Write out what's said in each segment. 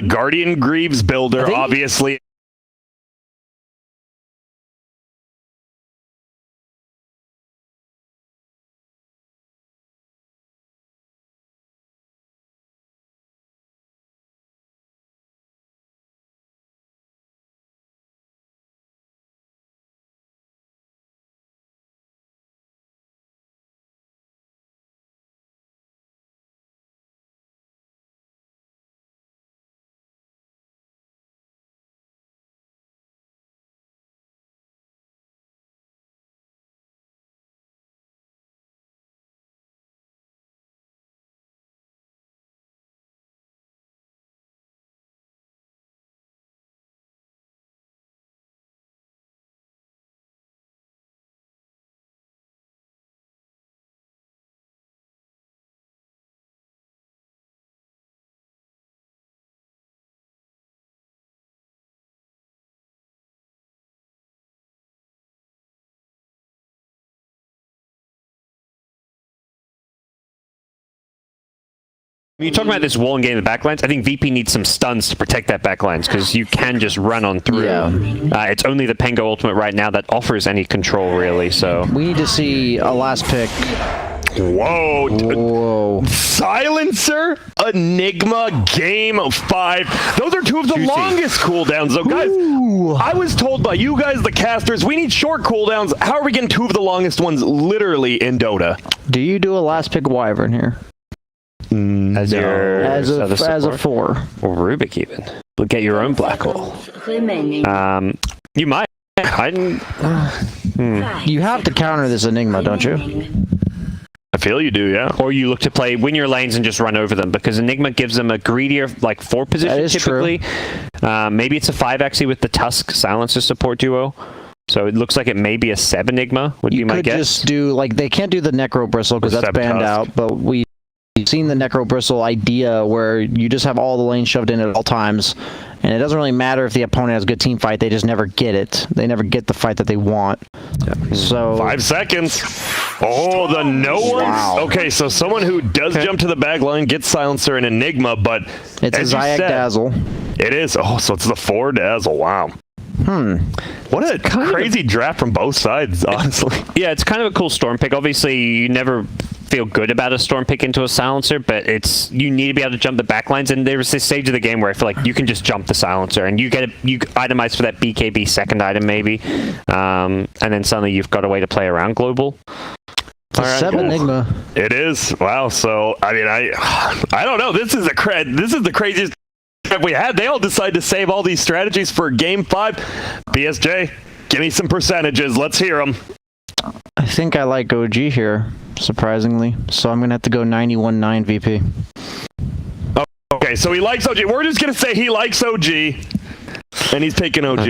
Guardian Greaves builder, obviously. When you're talking about this wall and getting the backlines, I think VP needs some stuns to protect that backlines, because you can just run on through. Yeah. It's only the Pengo ultimate right now that offers any control, really, so... We need to see a last pick. Whoa. Whoa. Silencer, Enigma, game 5. Those are two of the longest cooldowns, though, guys. Ooh. I was told by you guys, the casters, we need short cooldowns. How are we getting two of the longest ones literally in Dota? Do you do a last pick Wyvern here? As a 4. Or Rubik even. But get your own black hole. You might. You have to counter this Enigma, don't you? I feel you do, yeah. Or you look to play, win your lanes and just run over them, because Enigma gives them a greedier, like, 4 position typically. Maybe it's a 5 actually with the Tusk Silencer support duo. So it looks like it may be a 7 Enigma, would be my guess. You could just do, like, they can't do the Necro Bristle because that's banned out, but we've seen the Necro Bristle idea where you just have all the lanes shoved in at all times, and it doesn't really matter if the opponent has a good team fight, they just never get it. They never get the fight that they want. Yeah. So 5 seconds. Oh, the no ones. Wow. Okay, so someone who does jump to the back line gets Silencer and Enigma, but it's a Zayak Dazzle. It is. Oh, so it's the 4 Dazzle. Wow. What a crazy draft from both sides, honestly. Yeah, it's kind of a cool Storm pick. Obviously, you never feel good about a Storm pick into a Silencer, but you need to be able to jump the backlines, and there's this stage of the game where I feel like you can just jump the Silencer, and you itemize for that BKB second item, maybe, and then suddenly you've got a way to play around global. It's a 7 Enigma. It is. Wow, so, I mean, I don't know. This is the craziest we had. They all decided to save all these strategies for game 5. BSJ, give me some percentages. Let's hear them. I think I like OG here, surprisingly. So I'm going to have to go 91-9 VP. Okay, so he likes OG. We're just going to say he likes OG. And he's taking OG.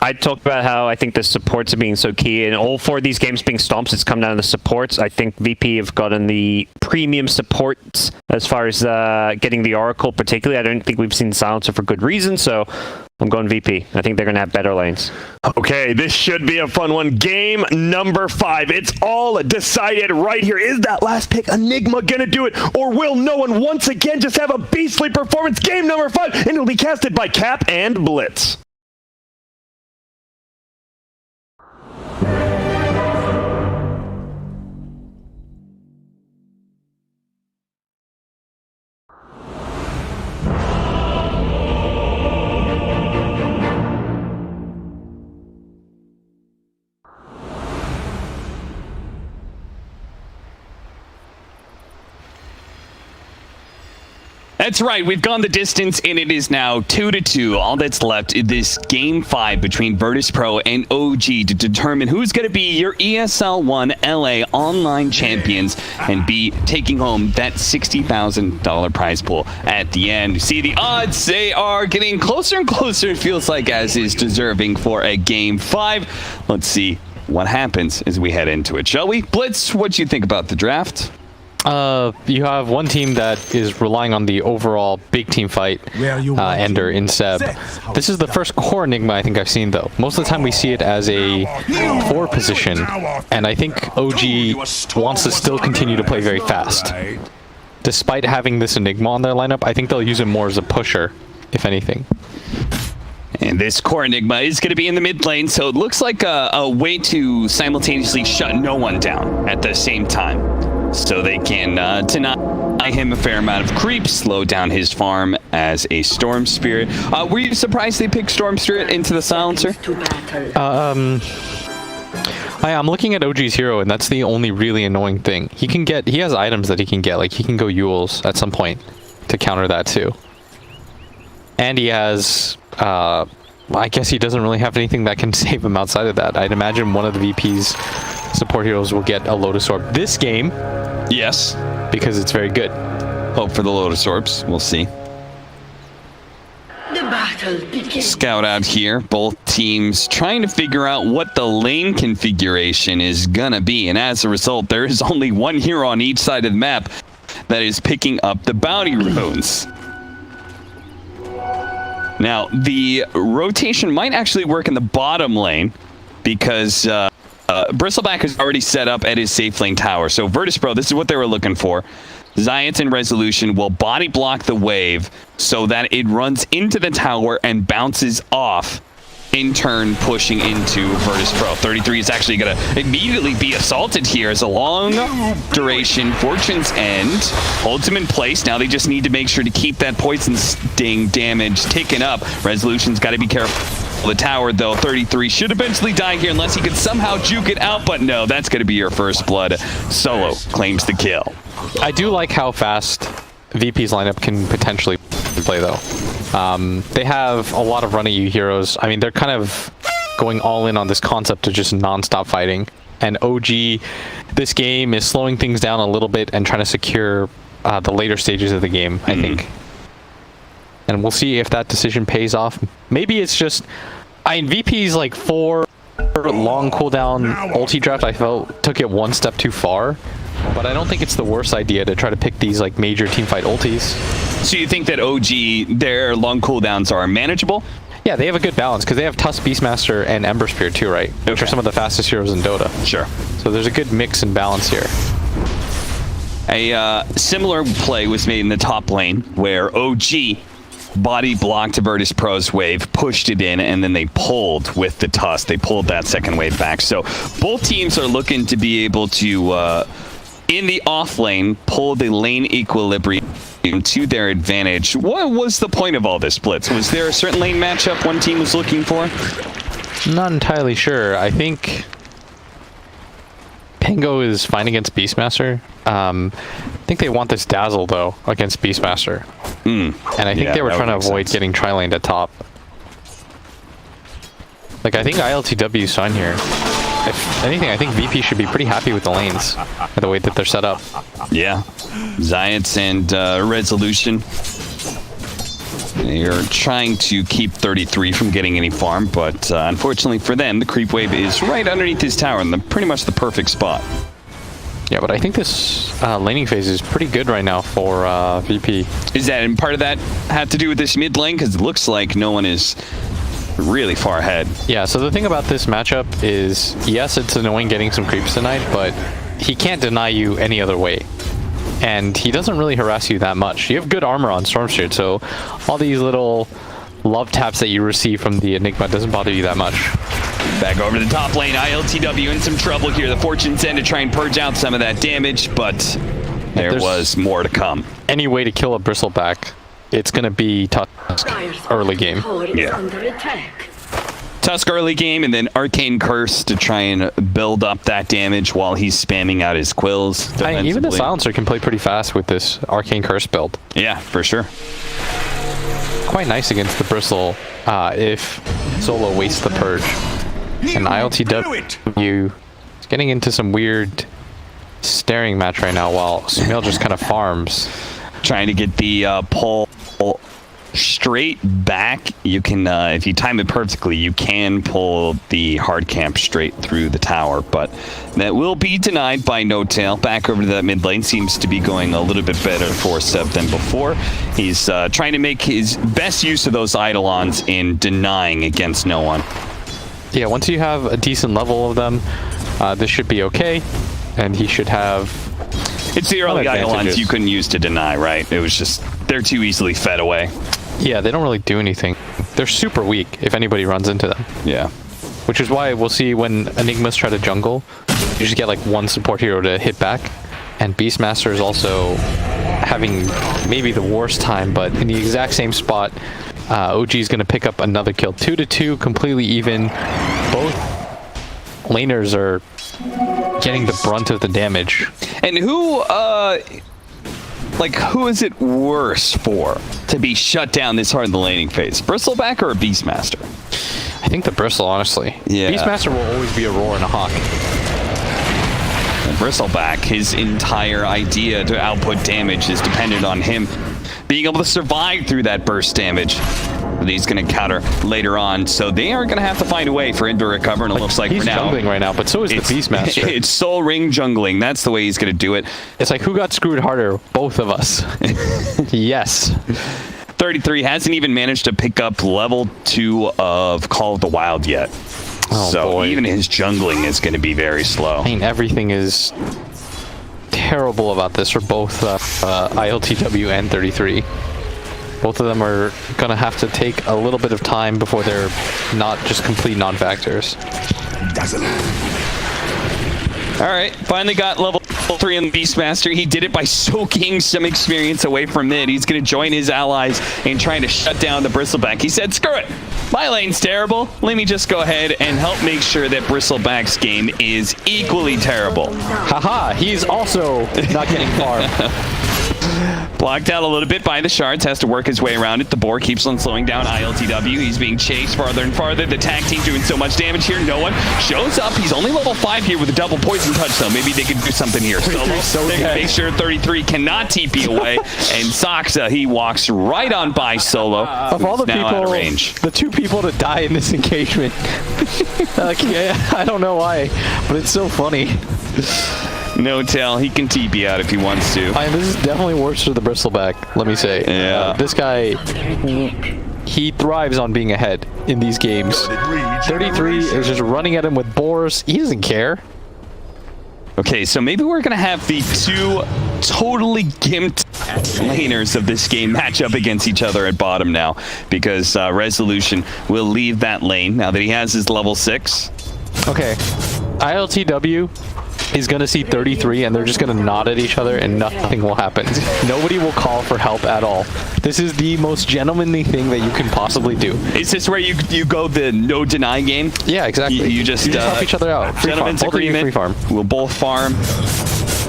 I talked about how I think the supports are being so key, and all 4 of these games being stomps, it's come down to the supports. I think VP have gotten the premium supports as far as getting the Oracle particularly. I don't think we've seen Silencer for good reason, so I'm going VP. I think they're going to have better lanes. Okay, this should be a fun one. Game number 5. It's all decided right here. Is that last pick Enigma going to do it, or will no one once again just have a beastly performance? Game number 5, and it'll be casted by Cap and Blitz. That's right, we've gone the distance, and it is now 2-2. All that's left is this Game 5 between Virtus Pro and OG to determine who's going to be your ESL 1 LA online champions and be taking home that $60,000 prize pool at the end. See the odds, they are getting closer and closer, it feels like, as is deserving for a Game 5. Let's see what happens as we head into it, shall we? Blitz, what do you think about the draft? You have one team that is relying on the overall big team fight ender in Seb. This is the first core Enigma I think I've seen, though. Most of the time we see it as a 4 position, and I think OG wants to still continue to play very fast. despite having this Enigma on their lineup, I think they'll use him more as a pusher, if anything. And this core Enigma is going to be in the mid lane, so it looks like a way to simultaneously shut no one down at the same time. So they can deny him a fair amount of creep, slow down his farm as a Storm Spirit. Were you surprised they picked Storm Spirit into the Silencer? I'm looking at OG's hero, and that's the only really annoying thing. He has items that he can get, like he can go Yules at some point to counter that too. And he has, I guess he doesn't really have anything that can save him outside of that. I'd imagine one of the VP's support heroes will get a Lotus Orb this game. Yes. Because it's very good. Hope for the Lotus Orbs. We'll see. The battle begins. Scout out here. Both teams trying to figure out what the lane configuration is gonna be. And as a result, there is only one hero on each side of the map that is picking up the bounty runes. Now, the rotation might actually work in the bottom lane because Bristleback is already set up at his safe lane tower. So Virtus Pro, this is what they were looking for. Zions and Resolution will body block the wave so that it runs into the tower and bounces off, in turn pushing into Virtus Pro. 33 is actually going to immediately be assaulted here as a long duration Fortune's End holds him in place. Now they just need to make sure to keep that poison sting damage ticking up. Resolution's got to be careful. The tower, though, 33 should eventually die here unless he could somehow juke it out, but no, that's going to be your first blood. Solo claims the kill. I do like how fast VP's lineup can potentially play, though. They have a lot of run-at-you heroes. I mean, they're kind of going all in on this concept of just non-stop fighting. And OG, this game is slowing things down a little bit and trying to secure the later stages of the game, I think. And we'll see if that decision pays off. Maybe it's just... VP's like 4 long cooldown ulti draft, I felt, took it one step too far. But I don't think it's the worst idea to try to pick these like major teamfight ultis. So you think that OG, their long cooldowns are manageable? Yeah, they have a good balance because they have Tusk, Beastmaster, and Ember Spear too, right? Which are some of the fastest heroes in Dota. Sure. So there's a good mix and balance here. A similar play was made in the top lane where OG body blocked Virtus Pro's wave, pushed it in, and then they pulled with the Tusk. They pulled that second wave back. So both teams are looking to be able to, in the off lane, pull the lane equilibrium to their advantage. What was the point of all this blitz? Was there a certain lane matchup one team was looking for? Not entirely sure. I think Pingo is fine against Beastmaster. I think they want this Dazzle, though, against Beastmaster. And I think they were trying to avoid getting tri-laned at top. Like, I think ILTW is fine here. If anything, I think VP should be pretty happy with the lanes, the way that they're set up. Yeah. Zions and Resolution. They're trying to keep 33 from getting any farm, but unfortunately for them, the creep wave is right underneath his tower in pretty much the perfect spot. Yeah, but I think this laning phase is pretty good right now for VP. Is that, and part of that had to do with this mid lane? Because it looks like no one is really far ahead. Yeah, so the thing about this matchup is, yes, it's annoying getting some creeps tonight, but he can't deny you any other way. And he doesn't really harass you that much. You have good armor on Stormstreet, so all these little love taps that you receive from the Enigma doesn't bother you that much. Back over to the top lane, ILTW in some trouble here. The Fortune's End to try and purge out some of that damage, but there was more to come. Any way to kill a Bristleback, it's going to be Tusk early game. Yeah. Tusk early game, and then Arcane Curse to try and build up that damage while he's spamming out his quills. Even the Silencer can play pretty fast with this Arcane Curse build. Yeah, for sure. Quite nice against the Bristle if Solo wastes the Purge. And ILTW is getting into some weird staring match right now while Sumail just kind of farms. Trying to get the pull straight back. You can, if you time it perfectly, you can pull the hard camp straight through the tower, but that will be denied by No Tail. Back over to that mid lane, seems to be going a little bit better for Seb than before. He's trying to make his best use of those Eidolons in denying against no one. Yeah, once you have a decent level of them, this should be okay, and he should have It's the early idolons advantages. you couldn't use to deny, right? It was just, they're too easily fed away. Yeah, they don't really do anything. They're super weak if anybody runs into them. Yeah. Which is why we'll see when Enigmas try to jungle, you just get like one support hero to hit back. And Beastmaster is also having maybe the worst time, but in the exact same spot, OG is going to pick up another kill. 2-2, completely even. Both laners are getting the brunt of the damage. And who is it worse for to be shut down this hard in the laning phase? Bristleback or a Beastmaster? I think the Bristle, honestly. Yeah. Beastmaster will always be a roar and a hawk. And Bristleback, his entire idea to output damage is dependent on him being able to survive through that burst damage that he's going to counter later on. So they are going to have to find a way for him to recover, and it looks like he's for now. jungling right now, but so is the Beastmaster. It's soul ring jungling. That's the way he's going to do it. It's like, who got screwed harder? Both of us. Yes. 33 hasn't even managed to pick up level 2 of Call of the Wild yet. Oh, so boy. even his jungling is going to be very slow. I mean, everything is terrible about this for both ILTW and 33. Both of them are going to have to take a little bit of time before they're not just complete non-factors. All right, finally got level 3 on the Beastmaster. He did it by soaking some experience away from mid. He's going to join his allies in trying to shut down the Bristleback. He said, screw it. My lane's terrible. Let me just go ahead and help make sure that Bristleback's game is equally terrible. Haha, he's also not getting far. Blocked out a little bit by the shards, has to work his way around it. The boar keeps on slowing down ILTW. He's being chased farther and farther. The tag team doing so much damage here. No one shows up. He's only level 5 here with a double poison touch, though. Maybe they could do something here. Solo, they can make sure 33 cannot TP away. And Soxa, he walks right on by Solo. Of all the now out of people, range. the 2 people to die in this engagement, like, yeah, I don't know why, but it's so funny. No tell, he can TP out if he wants to. I mean, this is definitely worse for the Bristleback, let me say. Yeah. This guy, he thrives on being ahead in these games. 33 is just running at him with boars. He doesn't care. Okay, so maybe we're going to have the 2 totally gimped laners of this game match up against each other at bottom now, because Resolution will leave that lane now that he has his level 6. Okay, ILTW is going to see 33 and they're just going to nod at each other and nothing will happen. Nobody will call for help at all. This is the most gentlemanly thing that you can possibly do. Is this where you go the no deny game? Yeah, exactly. You just help each other out. Free farm. Gentlemen's Both of you agreement. free farm. We'll both farm.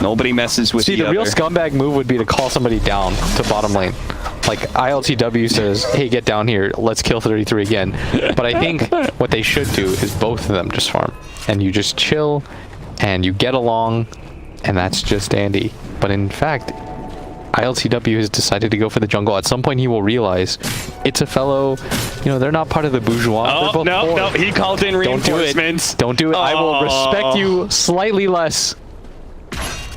Nobody messes with See, the other. real scumbag move would be to call somebody down to bottom lane. Like, ILTW says, hey, get down here, let's kill 33 again. But I think what they should do is both of them just farm. And you just chill, and you get along, and that's just dandy. But in fact, ILTW has decided to go for the jungle. At some point, he will realize it's a fellow, they're not part of the bourgeois. They're both poor. No, he called in reinforcements. Don't do it. I will respect you slightly less.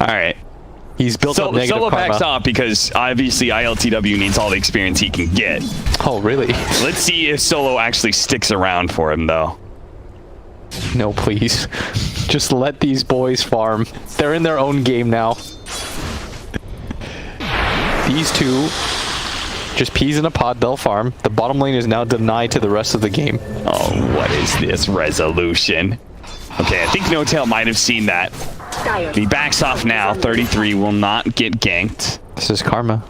All right. He's built up negative Solo karma. backs off because obviously ILTW needs all the experience he can get. Oh, really? Let's see if Solo actually sticks around for him, though. No, please. Just let these boys farm. They're in their own game now. These 2, just peas in a pod, they'll farm. The bottom lane is now denied to the rest of the game. Oh, what is this resolution? Okay, I think No Tail might have seen that. He backs off now. 33 will not get ganked. This is karma.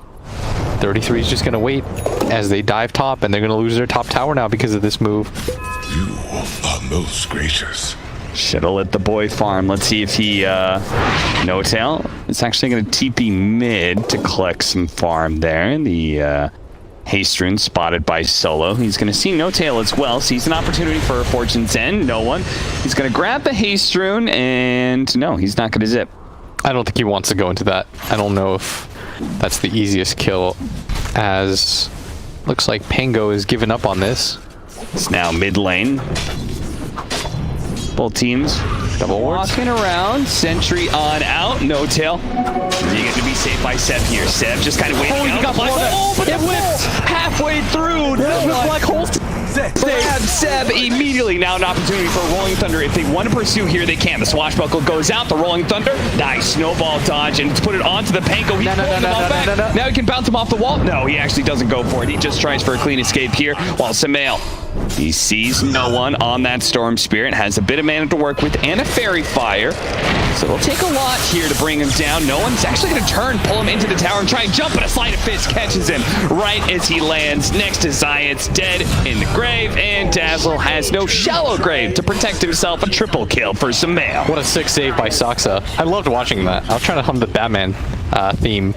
33 is just going to wait as they dive top, and they're going to lose their top tower now because of this move. You are most gracious. Should've let the boy farm. Let's see if he, No Tail is actually going to TP mid to collect some farm there. The, Haste rune spotted by Solo. He's going to see No Tail as well. Sees an opportunity for Fortune's End. No one. He's going to grab the Haste rune, and no, he's not going to zip. I don't think he wants to go into that. I don't know if that's the easiest kill, as looks like Pango is giving up on this. It's now mid lane. Both teams Double wards. walking around. Sentry on out. No Tail. You get to be saved by Seb here. Seb just kind of waiting out. got blown up. But it whipped halfway through. No one. Black holes. Seb immediately now an opportunity for a Rolling Thunder. If they want to pursue here, they can. The swashbuckle goes out. The Rolling Thunder, nice snowball dodge, and put it onto the Panko. Now he can bounce him off the wall. No, he actually doesn't go for it. He just tries for a clean escape here, while Samael, he sees no one on that Storm Spirit, has a bit of mana to work with, and a Fairy Fire. So it'll take a lot here to bring him down. No one's actually going to turn, pull him into the tower, and try and jump, but a sleight of fist catches him right as he lands next to Zayat's dead in the grave, and Dazzle has no shallow grave to protect himself. A triple kill for Samael. What a sick save by Saksa. I loved watching that. I was trying to hum the Batman theme.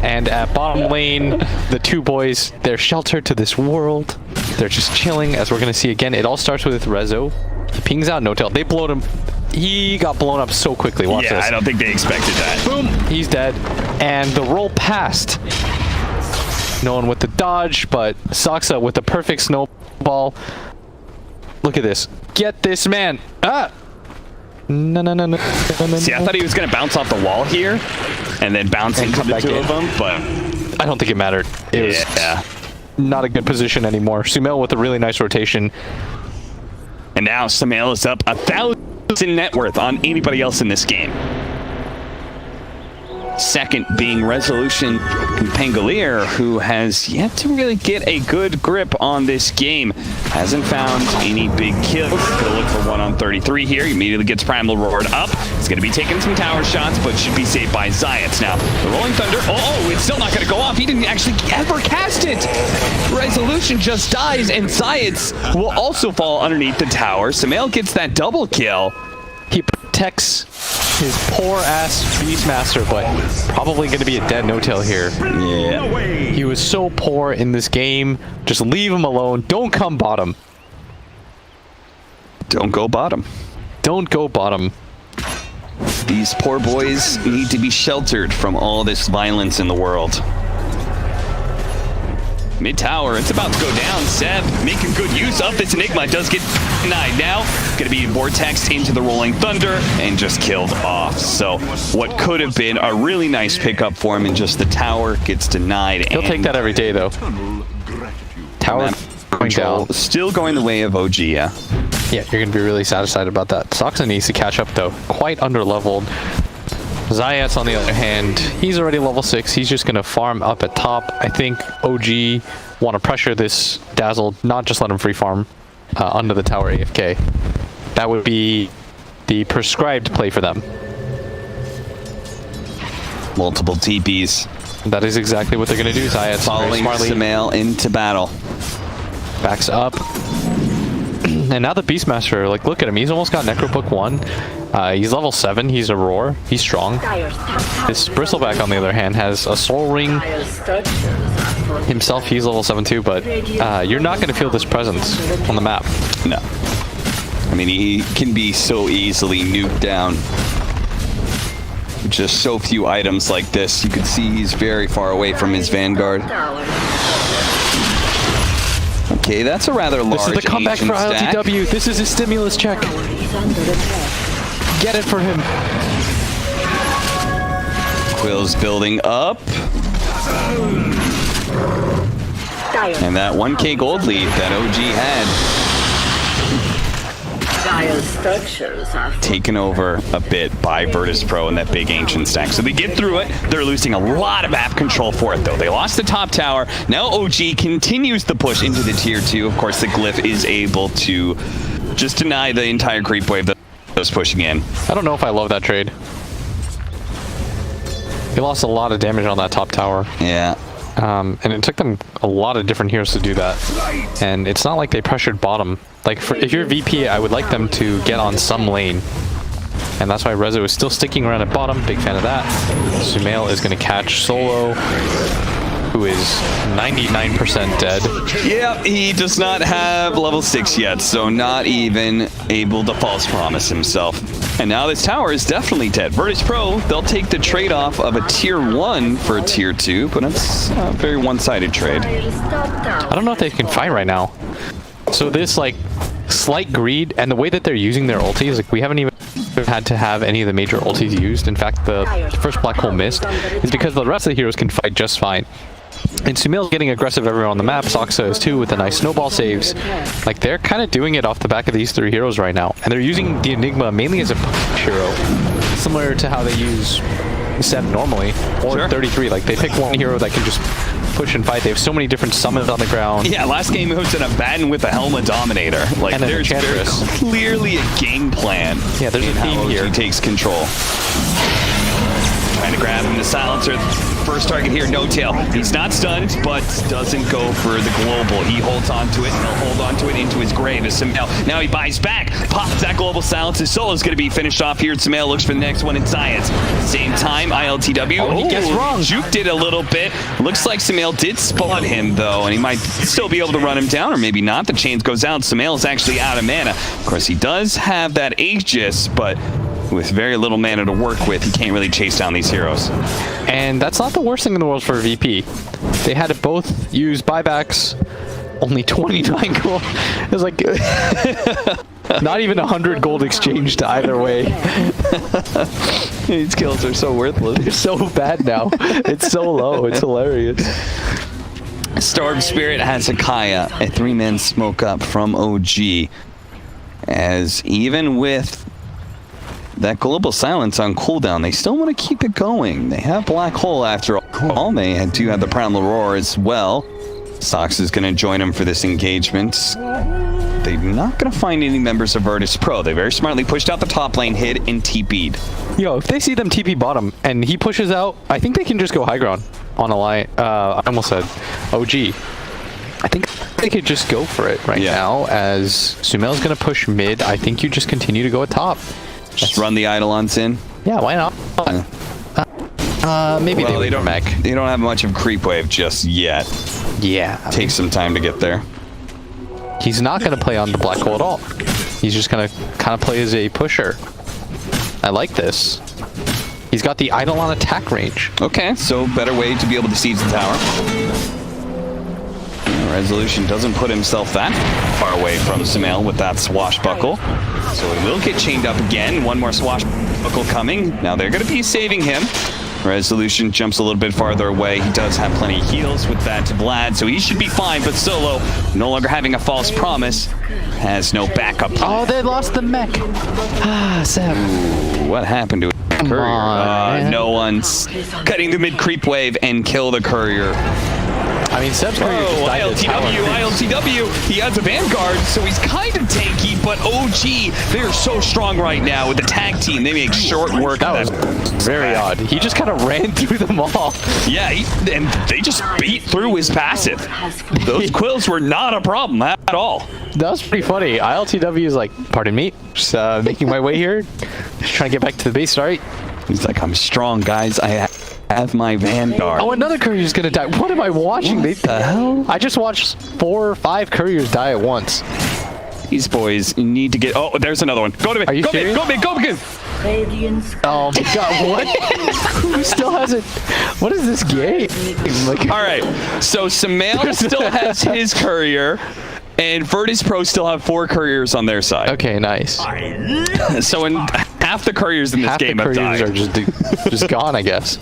And at bottom lane, the two boys, they're sheltered to this world. They're just chilling, as we're going to see again. It all starts with Rezo. He pings out No-Tail. They blowed him. He got blown up so quickly. Watch this. I don't think they expected that. Boom. He's dead. And the roll passed. No one with the dodge, but Saksa with the perfect snowball. Look at this. Get this man. Ah! No. See, I thought he was going to bounce off the wall here and then bounce into the two of them, but I don't think it mattered. It was not a good position anymore. Sumail with a really nice rotation. And now Samael is up 1,000 net worth on anybody else in this game. Second being Resolution Pangolier, who has yet to really get a good grip on this game. Hasn't found any big kills. Gonna look for 1 on 33 here. He immediately gets Primal Roared up. He's gonna be taking some tower shots, but should be saved by Zayats. Now, the Rolling Thunder, it's still not gonna go off. He didn't actually ever cast it. Resolution just dies, and Zayats will also fall underneath the tower. Samael gets that double kill. He protects his poor ass Beastmaster, but probably going to be a dead No-Tail here. Yeah. He was so poor in this game. Just leave him alone. Don't come bottom. Don't go bottom. Don't go bottom. These poor boys need to be sheltered from all this violence in the world. Mid tower, it's about to go down. Seb making good use of this Enigma, does get denied now. Gonna be vortexed into the Rolling Thunder and just killed off. So what could have been a really nice pickup for him, and just the tower gets denied. He'll take that every day though. Tower going down. Still going the way of OG, yeah. Yeah, you're gonna be really satisfied about that. Saksa needs to catch up though. Quite under-leveled. Zayats, on the other hand, he's already level 6. He's just going to farm up at top. I think OG want to pressure this Dazzle, not just let him free farm under the tower AFK. That would be the prescribed play for them. Multiple TPs. That is exactly what they're going to do. Zayats following Samael into battle. Backs up. And now the Beastmaster, like, look at him. He's almost got Necrobook 1. He's level 7. He's a roar. He's strong. This Bristleback, on the other hand, has a Soul Ring himself. He's level 7 too, but you're not going to feel this presence on the map. No. I mean, he can be so easily nuked down. Just so few items like this. You can see he's very far away from his Vanguard. Okay, that's a rather large. This is the comeback for ILTW. This is his stimulus check. Get it for him. Quill's building up. And that 1k gold lead that OG had taken over a bit by Virtus Pro and that big ancient stack. So they get through it. They're losing a lot of map control for it though. They lost the top tower. Now OG continues the push into the tier 2. Of course, the Glyph is able to just deny the entire creep wave that was pushing in. I don't know if I love that trade. He lost a lot of damage on that top tower. Yeah. And it took them a lot of different heroes to do that. And it's not like they pressured bottom. Like, if you're VP, I would like them to get on some lane. And that's why Rezo is still sticking around at bottom. Big fan of that. Sumail is going to catch Solo, who is 99% dead. Yeah, he does not have level 6 yet, so not even able to false promise himself. And now this tower is definitely dead. Virtus Pro, they'll take the trade-off of a tier 1 for a tier 2, but it's a very one-sided trade. I don't know if they can fight right now. So this, like, slight greed, and the way that they're using their ultis, like, we haven't even had to have any of the major ultis used. In fact, the first Black Hole missed is because the rest of the heroes can fight just fine. And Sumail's getting aggressive everywhere on the map. Soxa is too with the nice snowball saves. Like, they're kind of doing it off the back of these 3 heroes right now. And they're using the Enigma mainly as a push hero, similar to how they use Seb normally, or 33. Like, they pick one hero that can just push and fight. They have so many different summons on the ground. Yeah, last game it was an Abaddon with a Helma Dominator. Like, And there's very clearly a game plan. Yeah, there's a theme here. He takes control. Trying to grab him, the silencer. First target here, No Tail. He's not stunned, but doesn't go for the global. He holds onto it, and he'll hold onto it into his grave as Sumail. Now he buys back, pops that global silence. His solo's going to be finished off here. Sumail looks for the next one in science. Same time, ILTW. He gets wrong. Juked it a little bit. Looks like Sumail did spot him, though, and he might still be able to run him down, or maybe not. The chains goes out. Sumail is actually out of mana. Of course, he does have that Aegis, but with very little mana to work with, he can't really chase down these heroes. And that's not the worst thing in the world for a VP. They had to both use buybacks, only 29 gold. It was like not even 100 gold exchanged either way. These kills are so worthless. They're so bad now. It's so low. It's hilarious. Storm Spirit has Akaya, a 3-man smoke up from OG. As even with that global silence on cooldown, they still want to keep it going. They have Black Hole after all. They do have the Proud Roar as well. Sox is going to join them for this engagement. They're not going to find any members of Virtus Pro. They very smartly pushed out the top lane, hid, and TP'd. Yo, if they see them TP bottom and he pushes out, I think they can just go high ground on a line. I almost said OG. I think they could just go for it right now, as Sumail's going to push mid. I think you just continue to go at top. Just run the Eidolons in. Yeah, why not? Maybe well, they don't mech. They don't have much of creep wave just yet. Yeah. Takes some time to get there. He's not going to play on the black hole at all. He's just going to kind of play as a pusher. I like this. He's got the Eidolon attack range. Okay, so better way to be able to siege the tower. Resolution doesn't put himself that far away from Sumail with that swashbuckle. So he will get chained up again. One more swashbuckle coming. Now they're going to be saving him. Resolution jumps a little bit farther away. He does have plenty of heals with that Vlad, so he should be fine. But Solo, no longer having a false promise, has no backup plan. Oh, they lost the mech. Ah, Seb. Ooh, what happened to it? Courier? No one's cutting the mid creep wave and kill the courier. I mean, Seb's courier just died to ILTW, he has a Vanguard, so he's kind of tanky, but OG, they are so strong right now with the tag team. They make short work of that. Very odd. He just kind of ran through them all. Yeah, and they just beat through his passive. Those quills were not a problem at all. That was pretty funny. ILTW is like, pardon me, just making my way here, just trying to get back to the base start. He's like, I'm strong, guys. I have my Vanguard. Oh, another courier's gonna die. What am I watching? What the hell? I just watched 4 or 5 couriers die at once. These boys need to get... Oh, there's another one. Go to me. Are you serious? Go mid. Oh my god, what? Who still has it? What is this game? Like, all right, so Sumail still has his courier, and Virtus Pro still have 4 couriers on their side. Okay, nice. So in half the couriers in this game have died. Half the couriers are just gone, I guess.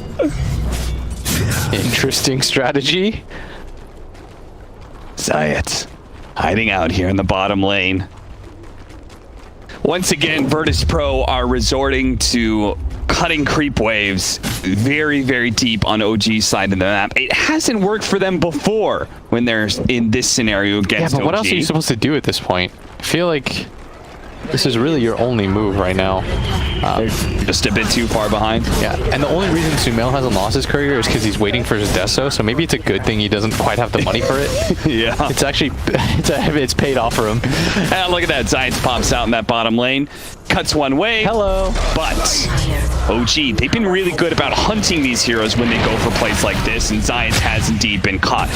Interesting strategy. Zayat hiding out here in the bottom lane. Once again, Virtus Pro are resorting to cutting creep waves very, very deep on OG's side of the map. It hasn't worked for them before when they're in this scenario against OG. Yeah, but what else are you supposed to do at this point? I feel like this is really your only move right now. They're just a bit too far behind. Yeah, and the only reason Sumail hasn't lost his courier is because he's waiting for his Deso, so maybe it's a good thing he doesn't quite have the money for it. Yeah. It's actually, it's paid off for him. And look at that, Zayat pops out in that bottom lane. Cuts one way. Hello. But OG, they've been really good about hunting these heroes when they go for plays like this, and Zayat has indeed been caught.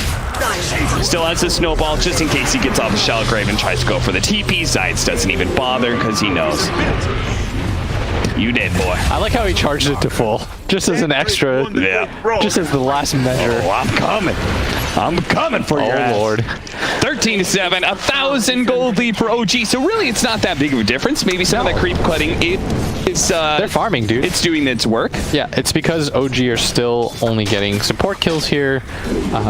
Still has a snowball just in case he gets off the Shellgrave and tries to go for the TP. Zayat doesn't even bother because he knows. You did, boy. I like how he charged it to full, just as an extra. Yeah. Just as the last measure. Oh, I'm coming. I'm coming for your ass. Oh, Lord. 13-7, 1,000 gold lead for OG. So really, it's not that big of a difference. Maybe some of that creep cutting is... They're farming, dude. It's doing its work. Yeah, it's because OG are still only getting support kills here.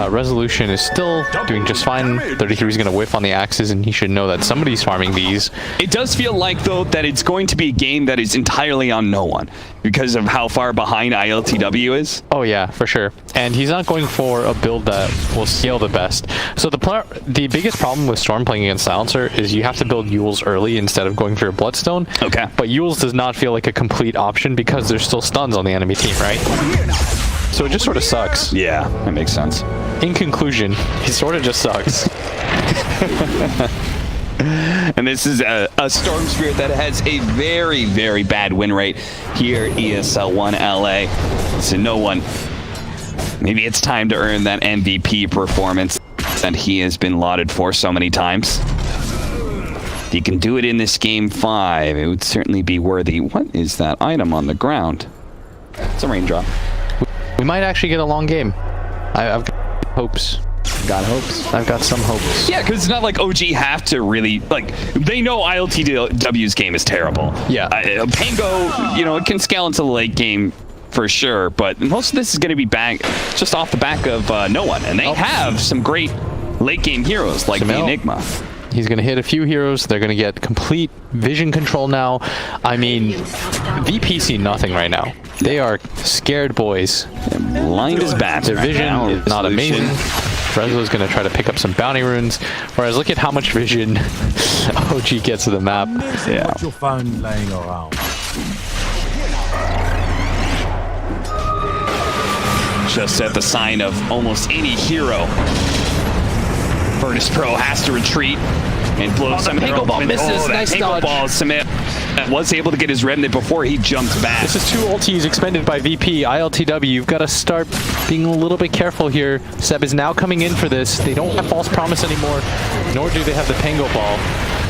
Resolution is still doing just fine. 33 is going to whiff on the axes, and he should know that somebody's farming these. It does feel like, though, that it's going to be a game that is entirely on no one because of how far behind ILTW is. Oh yeah, for sure. And he's not going for a build that will scale the best. So the biggest problem with Storm playing against Silencer is you have to build Yules early instead of going for your Bloodstone. Okay. But Yules does not feel like a complete option because there's still stuns on the enemy team, right? So it just sort of sucks. Yeah, that makes sense. In conclusion, he sort of just sucks. And this is a Storm Spirit that has a very, very bad win rate here at ESL 1 LA. So no one. Maybe it's time to earn that MVP performance that he has been lauded for so many times. If he can do it in this game 5, it would certainly be worthy. What is that item on the ground? It's a raindrop. We might actually get a long game. I've got hopes. Got hopes. I've got some hopes. Yeah, because it's not like OG have to really, like, they know ILTW's game is terrible. Yeah. Pango, you know, it can scale into the late game for sure, but most of this is going to be back just off the back of no one. And they have some great late game heroes like the Enigma. He's going to hit a few heroes. They're going to get complete vision control now. I mean, VP see nothing right now. They are scared boys. Blind as bats. Their vision is not amazing. Reslo is going to try to pick up some bounty runes. Whereas look at how much vision OG gets to the map. Yeah. What you found laying around. Just at the sign of almost any hero, VIRTUS Pro has to retreat and blow some Pango Ball misses. Nice dodge. Ball, was able to get his remnant before he jumped back. This is 2 ultis expended by VP. ILTW, you've got to start being a little bit careful here. Seb is now coming in for this. They don't have False Promise anymore, nor do they have the Pango Ball.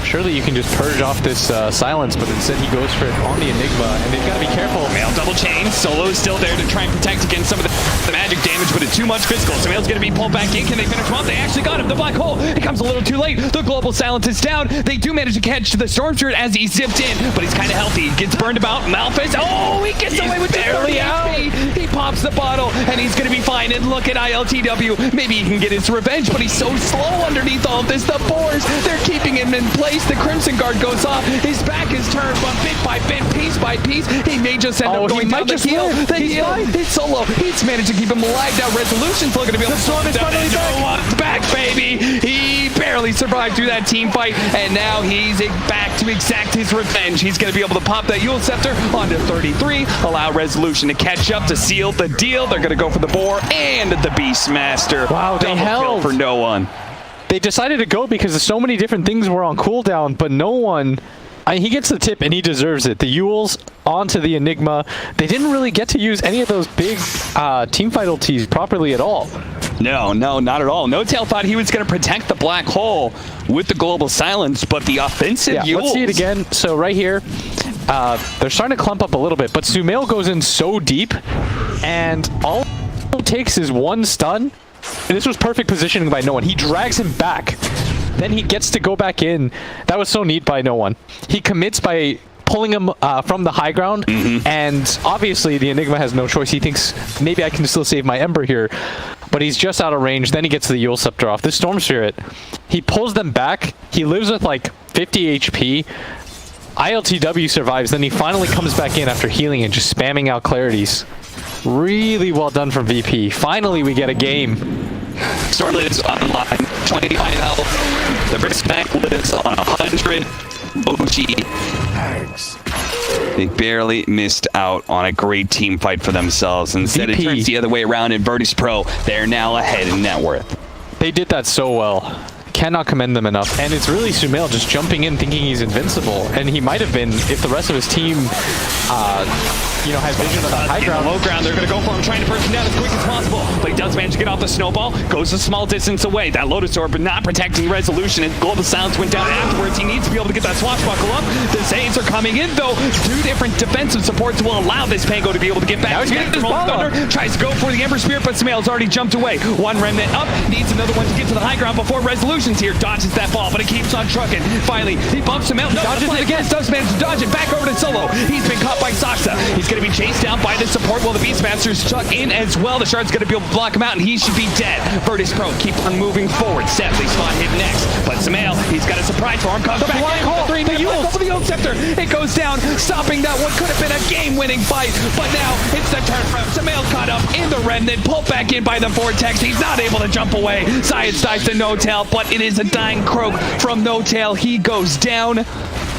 Surely you can just purge off this silence, but instead he goes for it on the Enigma, and they've got to be careful. Samael double chain. Solo is still there to try and protect against some of the magic damage, but it's too much physical. Samael's going to be pulled back in. Can they finish him off? They actually got him. The black hole. It comes a little too late. The global silence is down. They do manage to catch the Storm Spirit as he zipped in, but he's kind of healthy. He gets burned about. Malphite. Oh, he gets away with barely out. He pops the bottle, and he's going to be fine. And look at ILTW. Maybe he can get his revenge, but he's so slow underneath all of this. The boars, they're keeping him in place. The Crimson Guard goes off. His back is turned, but bit by bit, piece by piece, he may just end up going down the heel. The heel. It's Solo. He's managed to keep him alive. Now Resolution's looking to be able to slow him down. No one's back, baby. He barely survived through that team fight, and now he's back to exact his revenge. He's going to be able to pop that Yule Scepter onto 33, allow Resolution to catch up to seal the deal. They're going to go for the Boar and the Beastmaster. Wow, they held for no one. They decided to go because so many different things were on cooldown, but no one... he gets the tip and he deserves it. The Yules onto the Enigma. They didn't really get to use any of those big teamfight ultis properly at all. No, not at all. No Tail thought he was going to protect the black hole with the global silence, but the offensive Yules. Let's see it again. So right here, they're starting to clump up a little bit, but Samael goes in so deep, and all it takes is one stun. And this was perfect positioning by no one. He drags him back. Then he gets to go back in. That was so neat by no one. He commits by pulling him from the high ground, and obviously the Enigma has no choice. He thinks, maybe I can still save my Ember here, but he's just out of range. Then he gets the Yule Scepter off. This Storm Spirit, he pulls them back. He lives with like 50 HP. ILTW survives. Then he finally comes back in after healing and just spamming out clarities. Really well done from VP. Finally, we get a game. Storm lives online, 29 health. The Brisk Bank lives on 100. OG. They barely missed out on a great team fight for themselves. Instead, it turns the other way around in VIRTUS Pro. They're now ahead in net worth. They did that so well. Cannot commend them enough. And it's really Samael just jumping in thinking he's invincible. And he might have been if the rest of his team, you know, has vision of the high ground. Low ground, they're going to go for him, trying to burst him down as quick as possible. But he does manage to get off the snowball, goes a small distance away. That Lotus Orb, but not protecting Resolution. And Global Silence went down afterwards. He needs to be able to get that swashbuckle up. The Zanes are coming in, though. 2 different defensive supports will allow this Pango to be able to get back. Now he's getting this ball Thunder, tries to go for the Ember Spirit, but Samael's already jumped away. One remnant up, needs another one to get to the high ground before Resolution's here. Dodges that ball, but it keeps on trucking. Finally, he bumps him out. No, dodges it again. Does manage to dodge it back over to Solo. He's been caught by Saksa. He's going going to be chased down by the support while the Beastmaster's stuck in as well. The Shard's going to be able to block him out, and he should be dead. Virtus Pro keep on moving forward. Seb, they spot him next. But Samael, he's got a surprise for him. Comes back in. The Oak Scepter. It goes down, stopping that what could have been a game-winning fight. But now it's the turn from Samael caught up in the Remnant, pulled back in by the Vortex. He's not able to jump away. Science dies to No Tail, but it is a dying croak from No Tail. He goes down.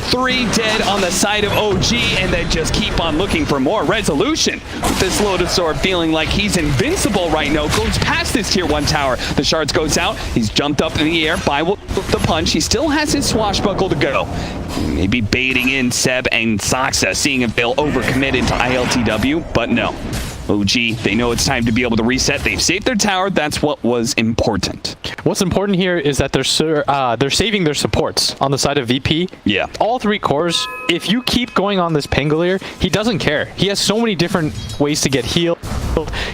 3 dead on the side of OG, and they just keep on looking for more resolution. This Lotus Orb feeling like he's invincible right now, goes past this tier 1 tower. The Shards goes out, he's jumped up in the air by the punch. He still has his swashbuckle to go. Maybe baiting in Seb and Saxa, seeing if they'll overcommit into ILTW, but no. OG, they know it's time to be able to reset. They've saved their tower. That's what was important. What's important here is that they're saving their supports on the side of VP. Yeah. All 3 cores, if you keep going on this Pangolier, he doesn't care. He has so many different ways to get healed.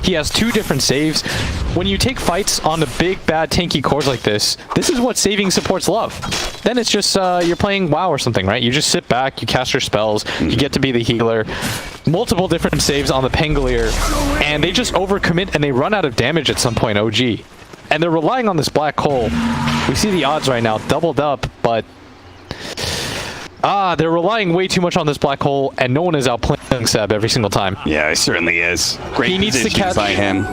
He has 2 different saves. When you take fights on the big, bad, tanky cores like this is what saving supports love. Then it's just you're playing WoW or something, right? You just sit back, you cast your spells, you get to be the healer. Multiple different saves on the Pangolier, and they just overcommit and they run out of damage at some point, OG. And they're relying on this black hole. We see the odds right now doubled up, but they're relying way too much on this black hole, and no one is outplaying Seb every single time. Yeah, he certainly is. Great he needs to catch by him.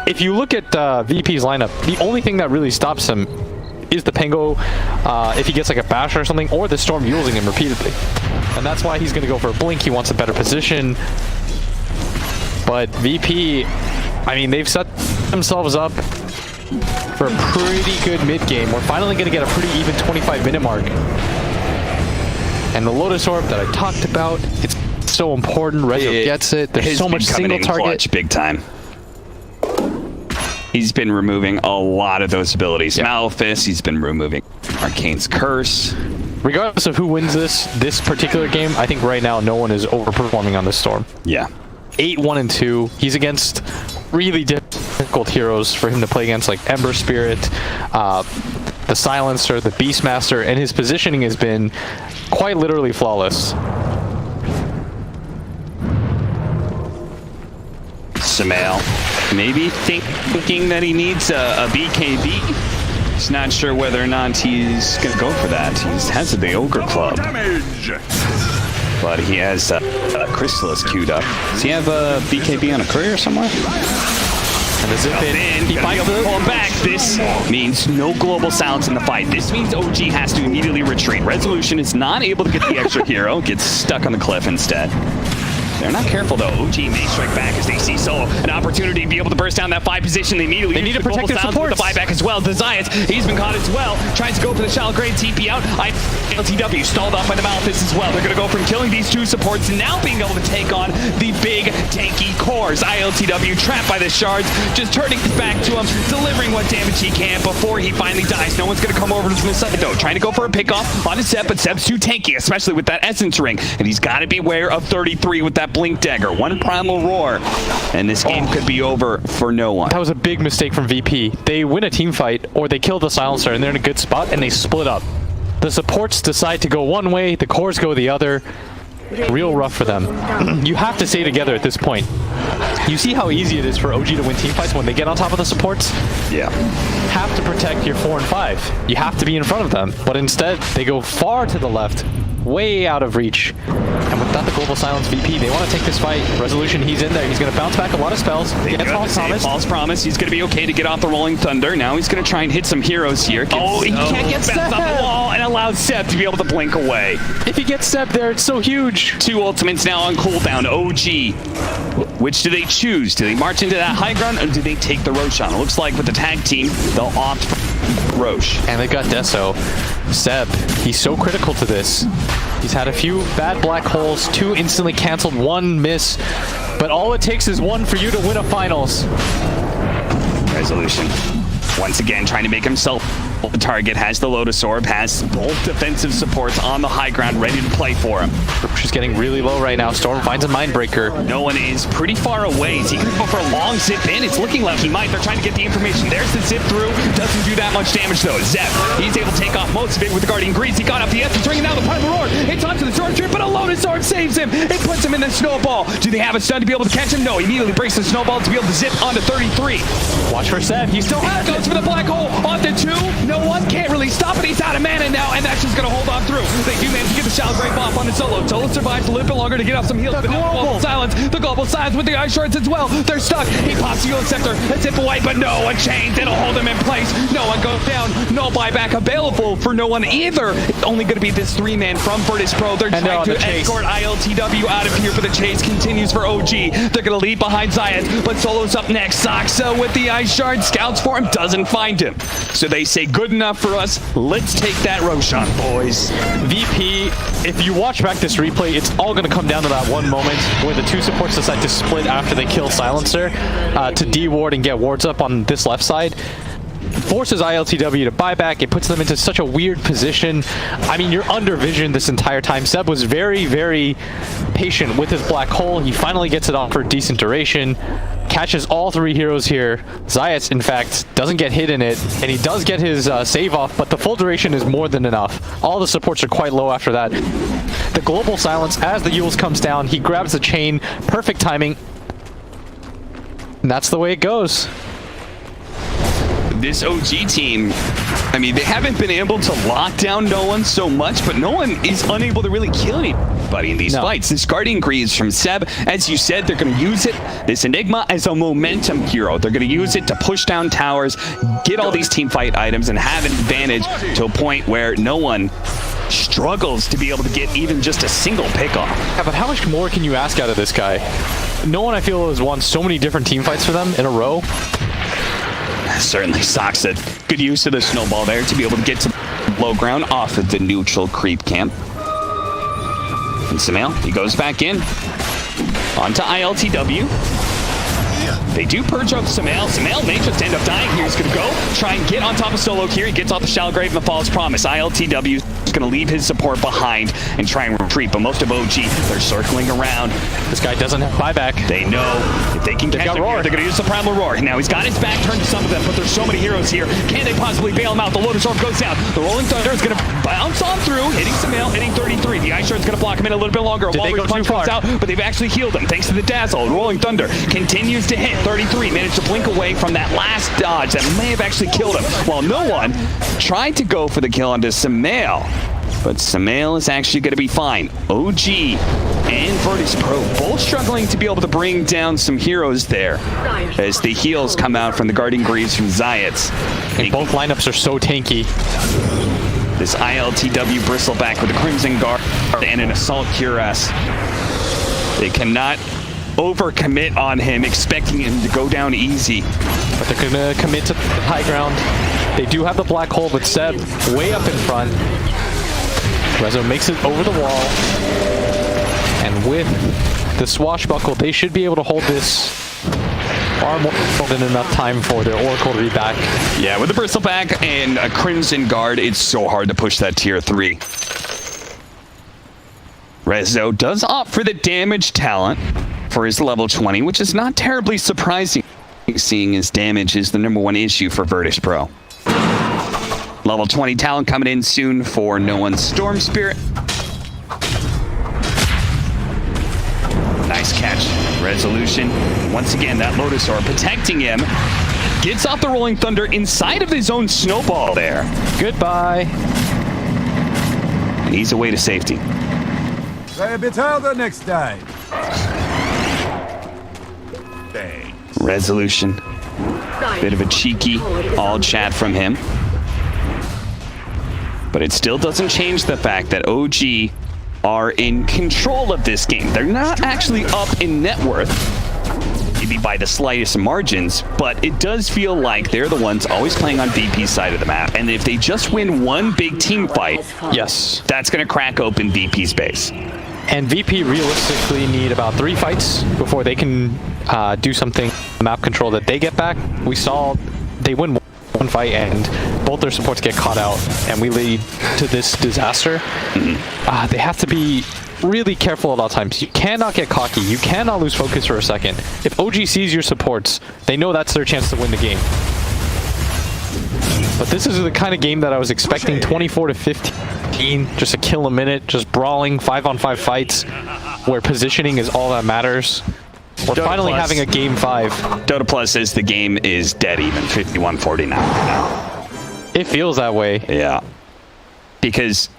If you look at VP's lineup, the only thing that really stops him is the Pango, if he gets like a bash or something, or the Storm using him repeatedly. And that's why he's going to go for a blink. He wants a better position. But VP, I mean, they've set themselves up for a pretty good mid-game. We're finally going to get a pretty even 25-minute mark. And the Lotus Orb that I talked about, it's so important. Rezo gets it. There's so much single target. Clutch, big time. He's been removing a lot of those abilities. Yeah. Malefice, he's been removing Arcane's Curse. Regardless of who wins this particular game, I think right now no one is overperforming on this Storm. Yeah. 8-1-2. He's against really difficult heroes for him to play against, like Ember Spirit, the Silencer, the Beastmaster, and his positioning has been quite literally flawless. Samael, maybe thinking that he needs a BKB. He's not sure whether or not he's going to go for that. He has the Ogre Club. But he has a Chrysalis queued up. Does he have a BKB on a courier somewhere? And the zip in. He might pull him back. This means no global silence in the fight. This means OG has to immediately retreat. Resolution is not able to get the extra hero. Gets stuck on the cliff instead. They're not careful though. OG may strike back as they see Solo an opportunity to be able to burst down that 5 position. They immediately need to protect their supports. The buyback as well. Desires, he's been caught as well. Tries to go for the shallow grade TP out. LTW stalled off by the Malefice as well. They're going to go from killing these 2 supports and now being able to take on the big tanky cores. ILTW trapped by the Shards, just turning his back to him, delivering what damage he can before he finally dies. No one's going to come over to the side though. Trying to go for a pickoff on his Seb, but Seb's too tanky, especially with that Essence Ring. And he's got to beware of 33 with that Blink Dagger. 1 Primal Roar, and this game could be over for no one. That was a big mistake from VP. They win a team fight, or they kill the Silencer, and they're in a good spot, and they split up. The supports decide to go one way, the cores go the other. Real rough for them. You have to stay together at this point. You see how easy it is for OG to win team fights when they get on top of the supports? Yeah. Have to protect your 4 and 5. You have to be in front of them, but instead they go far to the left, way out of reach. And without the global silence VP, they want to take this fight. Resolution, he's in there. He's going to bounce back a lot of spells. False promise. He's going to be okay to get off the Rolling Thunder. Now he's going to try and hit some heroes here. He can't get Seb off the wall and allows Seb to be able to blink away. If he gets Seb there, it's so huge. 2 ultimates now on cooldown. OG. Which do they choose? Do they march into that high ground, or do they take the Roshan? It looks like with the tag team, they'll opt for Roche. And they've got Deso. Seb, he's so critical to this. He's had a few bad black holes, 2 instantly canceled, 1 miss. But all it takes is 1 for you to win a finals. Resolution. Once again, trying to make himself The target has the Lotus Orb, has both defensive supports on the high ground ready to play for him. She's getting really low right now. Storm finds a Mindbreaker. No one is pretty far away. Is he going to go for a long zip in? It's looking like he might. They're trying to get the information. There's the zip through. Doesn't do that much damage though. Zep, he's able to take off most of it with the Guardian Grease. He got up the edge. He's bringing down the Primal Roar. It's onto the Storm Trip, but a Lotus Orb saves him. It puts him in the snowball. Do they have a stun to be able to catch him? No. He immediately breaks the snowball to be able to zip onto 33. Watch for Seb. He still has Goes for the black hole onto 2. No one can't really stop it. He's out of mana now, and that's just going to hold on through. They do manage to get the Shadow Grave off on his Solo. Solo survives a little bit longer to get off some heals, but now global silence. The global silence with the Ice Shards as well. They're stuck. He pops the Scepter. A zip away, but no one chains. It'll hold him in place. No one goes down. No buyback available for no one either. It's only going to be this 3-man from Virtus Pro. They're trying to escort ILTW out of here, but the chase continues for OG. They're going to lead behind Zayat, but Solo's up next. Saxa with the Ice Shard. Scouts for him. Doesn't find him. So they say, good enough for us. Let's take that Roshan, boys. VP, if you watch back this replay, it's all going to come down to that one moment where the two supports decide to split after they kill Silencer to de-ward and get wards up on this left side. Forces ILTW to buy back. It puts them into such a weird position. I mean, you're under vision this entire time. Seb was very, very patient with his black hole. He finally gets it off for a decent duration. Catches all 3 heroes here. Zayat, in fact, doesn't get hit in it, and he does get his save off, but the full duration is more than enough. All the supports are quite low after that. The global silence as the Yules comes down. He grabs the chain. Perfect timing. And that's the way it goes. This OG team, I mean, they haven't been able to lock down no one so much, but no one is unable to really kill anybody in these fights. This Guardian Greaves from Seb, as you said, they're going to use it, this Enigma, as a momentum hero. They're going to use it to push down towers, get all these team fight items, and have an advantage to a point where no one struggles to be able to get even just a single pickoff. Yeah, but how much more can you ask out of this guy? No one, I feel, has won so many different team fights for them in a row. Certainly Saxa. Good use of the snowball there to be able to get to low ground off of the neutral creep camp. And Samael, he goes back in. Onto ILTW. They do purge off Samael. Samael may just end up dying here. He's going to go try and get on top of Solo here. He gets off the Shallow Grave and the False Promise. ILTW is going to leave his support behind and try and retreat, but most of OG, they're circling around. This guy doesn't have buyback. They know if they can catch him here, they're going to use the Primal Roar. Now he's got his back turned to some of them, but there's so many heroes here. Can they possibly bail him out? The Lotus Orb goes down. The Rolling Thunder is going to bounce on through, hitting Samael, hitting 33. The Ice Shard's going to block him in a little bit longer. Did they go too far? Out, but they've actually healed him thanks to the Dazzle. The Rolling Thunder continues to hit 33. Managed to blink away from that last dodge that may have actually killed him, while no one tried to go for the kill onto Samael. But Samael is actually going to be fine. OG and Virtus Pro both struggling to be able to bring down some heroes there as the heals come out from the Guardian Greaves from Zayat. And both lineups are so tanky. This ILTW Bristleback with the Crimson Guard and an Assault Cuirass. They cannot overcommit on him, expecting him to go down easy. But they're going to commit to the high ground. They do have the black hole with Seb way up in front. Rezo makes it over the wall. And with the swashbuckle, they should be able to hold this far more than enough time for their Oracle to be back. Yeah, with the Bristleback and a Crimson Guard, it's so hard to push that tier 3. Rezo does opt for the damage talent for his level 20, which is not terribly surprising, seeing his damage is the #1 issue for Virtus Pro. Level 20 talent coming in soon for No One's Storm Spirit. Nice catch. Resolution. Once again, that Lotus Orb protecting him. Gets off the Rolling Thunder inside of his own snowball there. Goodbye. And he's away to safety. Try a bit harder next time. Resolution. Bit of a cheeky all chat from him. But it still doesn't change the fact that OG are in control of this game. They're not actually up in net worth, maybe by the slightest margins, but it does feel like they're the ones always playing on VP's side of the map. And if they just win one big team fight, yes, that's going to crack open VP's base. And VP realistically need about 3 fights before they can do something map control that they get back. We saw they win one fight and both their supports get caught out and we lead to this disaster, they have to be really careful at all times. You cannot get cocky. You cannot lose focus for a second. If OG sees your supports, they know that's their chance to win the game. But this is the kind of game that I was expecting, 24 to 15, just a kill a minute, just brawling, 5-on-5 fights, where positioning is all that matters. We're Dota finally Plus. having a game 5. Dota Plus says the game is dead even, 51-49 now. It feels that way. Yeah. Because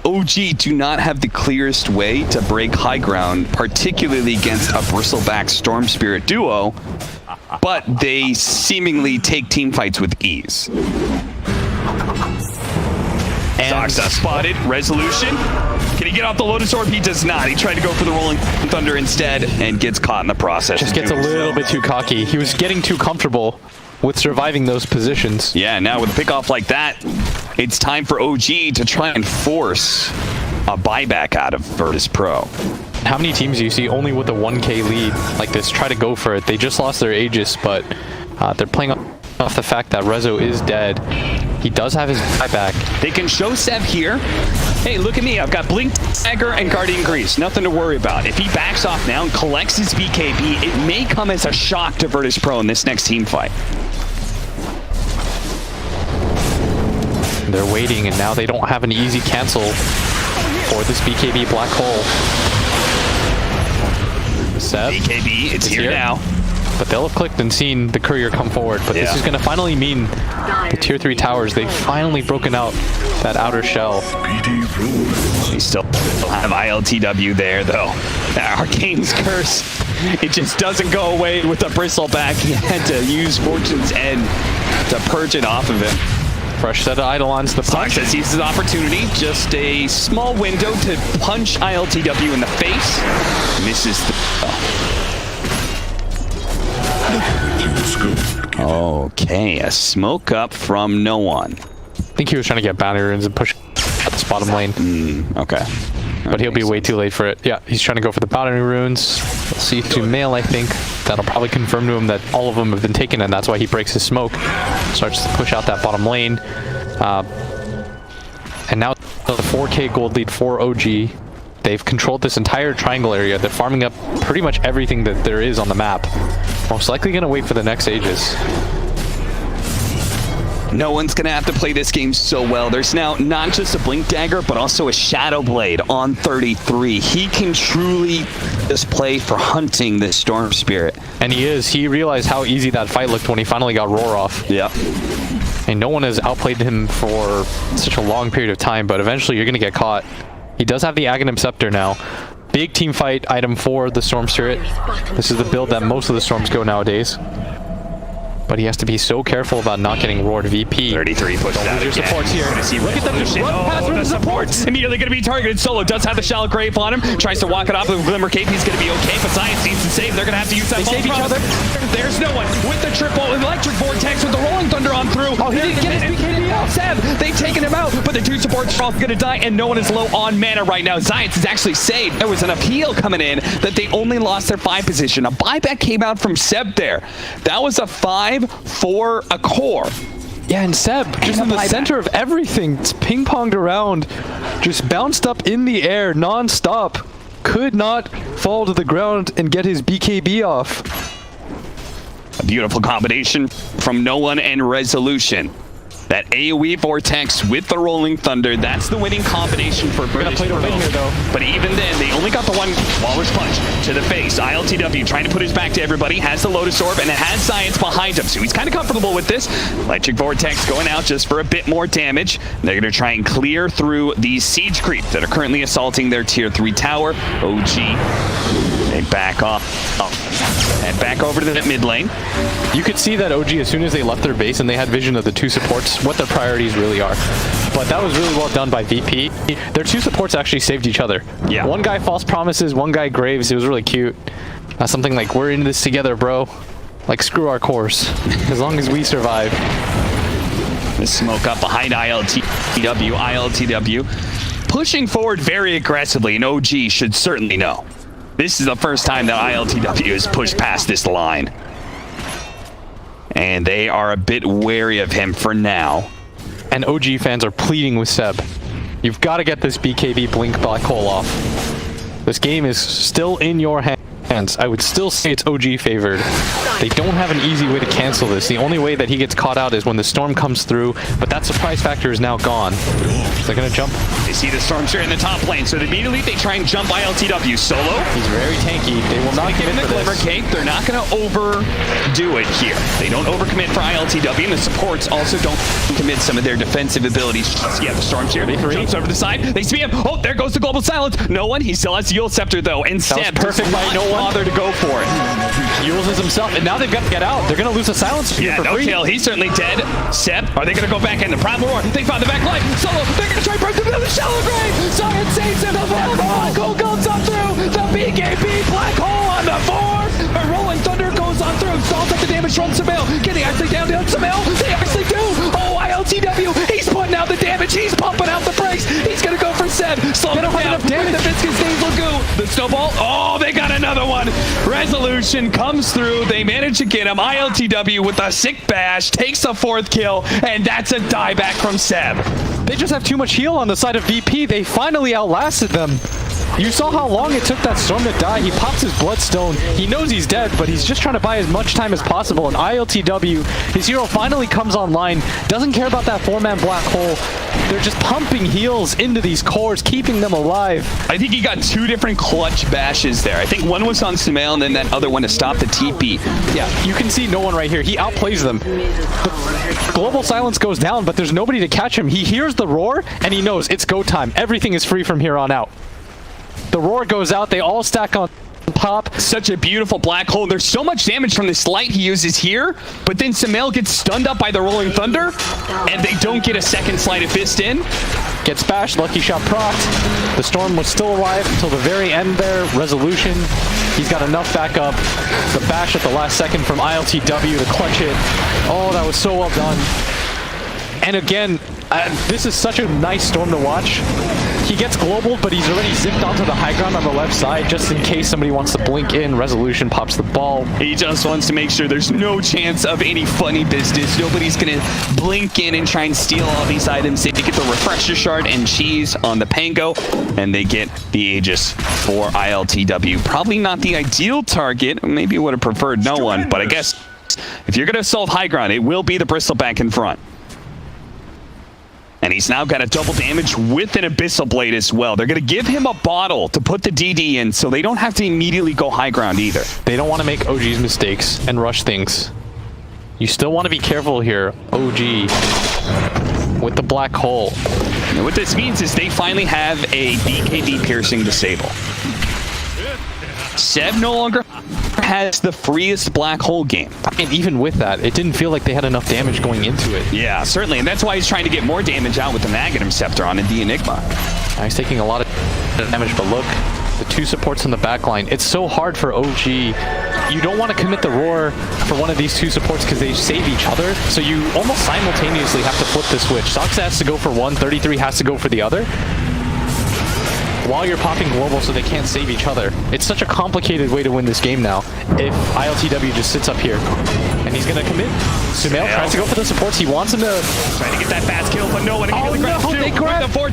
OG do not have the clearest way to break high ground, particularly against a Bristleback Storm Spirit duo, but they seemingly take team fights with ease. And spotted. Resolution. Can he get off the Lotus Orb? He does not. He tried to go for the Rolling Thunder instead and gets caught in the process. Just gets a little bit too cocky. He was getting too comfortable with surviving those positions. Yeah, now with a pickoff like that, it's time for OG to try and force a buyback out of Virtus Pro. How many teams do you see only with a 1K lead like this try to go for it? They just lost their Aegis, but they're playing off the fact that Rezo is dead. He does have his buyback. They can show Seb here. Hey, look at me. I've got Blink, Dagger, and Guardian Grease. Nothing to worry about. If he backs off now and collects his BKB, it may come as a shock to Virtus Pro in this next team fight. They're waiting, and now they don't have an easy cancel for this BKB black hole. Seb, BKB, it's here now. But they'll have clicked and seen the courier come forward. But this is going to finally mean the tier 3 towers, they've finally broken out that outer shell. They still have ILTW there, though. That Arcane's curse, it just doesn't go away with the Bristleback. He had to use Fortune's End to purge it off of him. Fresh set of Eidolons. The punch Soxa sees his opportunity. Just a small window to punch ILTW in the face. Misses the... Okay, a smoke up from no one. I think he was trying to get bounty runes and push at this bottom lane. Okay. But he'll be way too late for it. Yeah, he's trying to go for the bounty runes. We'll see through mail, I think. That'll probably confirm to him that all of them have been taken, and that's why he breaks his smoke. Starts to push out that bottom lane. And now the 4K gold lead for OG. They've controlled this entire triangle area. They're farming up pretty much everything that there is on the map. Most likely going to wait for the next Aegis. No one's going to have to play this game so well. There's now not just a Blink Dagger, but also a Shadow Blade on 33. He can truly just play for hunting this Storm Spirit. And he is. He realized how easy that fight looked when he finally got Roar off. Yep. And no one has outplayed him for such a long period of time, but eventually you're going to get caught. He does have the Aghanim Scepter now. Big team fight item for the Storm Spirit. This is the build that most of the Storms go nowadays. But he has to be so careful about not getting roared VP. 33 pushed out your again. supports here. Look at them just run past the supports. Immediately going to be targeted. Solo does have the Shallow Grave on him. Tries to walk it off with a Glimmer Cape. He's going to be okay, but Science needs to save. They're going to have to use that. They save each other. There's no one with the triple electric vortex with the Rolling Thunder on through. Oh, he didn't get his BKB out. Seb, they've taken him out, but the two supports are all going to die, and no one is low on mana right now. Science is actually saved. There was an appeal coming in that they only lost their 5 position. A buyback came out from Seb there. That was a 5 for a core. Yeah, and Seb, just in the center of everything, it's ping-ponged around, just bounced up in the air non-stop. Could not fall to the ground and get his BKB off. A beautiful combination from No One and Resolution. That AoE Vortex with the Rolling Thunder, that's the winning combination for Virtus Pro. But even then, they only got the one Walrus Punch to the face. ILTW trying to put his back to everybody, has the Lotus Orb, and it has Science behind him, so he's kind of comfortable with this. Electric Vortex going out just for a bit more damage. They're going to try and clear through these Siege Creep that are currently assaulting their Tier 3 tower. OG, they back off. And back over to the mid lane. You could see that OG, as soon as they left their base and they had vision of the two supports, what their priorities really are. But that was really well done by VP. Their two supports actually saved each other. Yeah. One guy False Promises, one guy Graves. It was really cute. Something like, we're in this together, bro. Like, screw our cores. As long as we survive. The smoke up behind ILTW, pushing forward very aggressively, and OG should certainly know. This is the first time that ILTW has pushed past this line. and they are a bit wary of him for now. And OG fans are pleading with Seb. You've got to get this BKB Blink Black Hole off. This game is still in your hands. I would still say it's OG favored. They don't have an easy way to cancel this. The only way that he gets caught out is when the storm comes through, but that surprise factor is now gone. Is they gonna jump? They see the storm here in the top lane, so immediately they try and jump ILTW solo. He's very tanky. They will not give him the glimmer this. cake. They're not gonna overdo it here. They don't overcommit for ILTW, and the supports also don't commit some of their defensive abilities. Yeah, the storm's here. Jumps over the side. They see him. Oh, there goes the global silence. No one. He still has the Yule Scepter though, and Seb perfect by no one. Bother to go for it. Yules is himself, and now they've got to get out. They're going to lose a silence spear for free. Kill. He's certainly dead. Seb, are they going to go back in? The Prime War. They found the back line. Solo. They're going to try and break the middle of the shallow grave. Zion saves him. The black hole goes on through. The BKB black hole on the board. A rolling thunder goes on through. Stalls up the damage from Samel. Can he actually down Samel? They actually do. Oh, ILTW. He's putting out the damage. He's pumping out the brakes. He's going to go for Seb. Slow him down. The Viscous Days will go. The snowball. Oh, they got another one. Resolution comes through. They manage to get him. ILTW with a sick bash takes a 4th kill, and that's a dieback from Seb. They just have too much heal on the side of VP. They finally outlasted them. You saw how long it took that storm to die. He pops his bloodstone. He knows he's dead, but he's just trying to buy as much time as possible. And ILTW, his hero finally comes online. Doesn't care about that 4-man black hole. They're just pumping heals into these cores, keeping them alive. I think he got 2 different clutch bashes there. I think one was on Sumail and then that other one to stop the TP. Yeah, you can see no one right here. He outplays them. The global silence goes down, but there's nobody to catch him. He hears the roar, and he knows it's go time. Everything is free from here on out. The roar goes out. They all stack on top. Such a beautiful black hole. There's so much damage from this light he uses here, but then Sumail gets stunned up by the rolling thunder, and they don't get a second sleight of fist in. Gets bashed. Lucky shot procced. The storm was still alive until the very end there. Resolution. He's got enough backup. The bash at the last second from ILTW to clutch it. Oh, that was so well done. And again, this is such a nice storm to watch. He gets global, but he's already zipped onto the high ground on the left side just in case somebody wants to blink in. Resolution pops the ball. He just wants to make sure there's no chance of any funny business. Nobody's going to blink in and try and steal all these items. They get the refresher shard and cheese on the Pango, and they get the Aegis for ILTW. Probably not the ideal target. Maybe would have preferred no one, but I guess if you're going to assault high ground, it will be the Bristleback in front. And he's now got a double damage with an Abyssal Blade as well. They're going to give him a bottle to put the DD in so they don't have to immediately go high ground either. They don't want to make OG's mistakes and rush things. You still want to be careful here, OG, with the black hole. And what this means is they finally have a BKB piercing disable. Seb no longer has the freest black hole game. And even with that, it didn't feel like they had enough damage going into it. Yeah, certainly. And that's why he's trying to get more damage out with the Magnum Scepter on the Enigma. He's taking a lot of damage, but look, the 2 supports in the back line. It's so hard for OG. You don't want to commit the roar for one of these 2 supports because they save each other. So you almost simultaneously have to flip the switch. Soxa has to go for one, 33 has to go for the other, while you're popping global so they can't save each other. It's such a complicated way to win this game now if ILTW just sits up here. And he's going to commit. Sumail tries to go for the supports. He wants him to... Trying to get that fast kill, but no one immediately grabs 2. They grab the 4.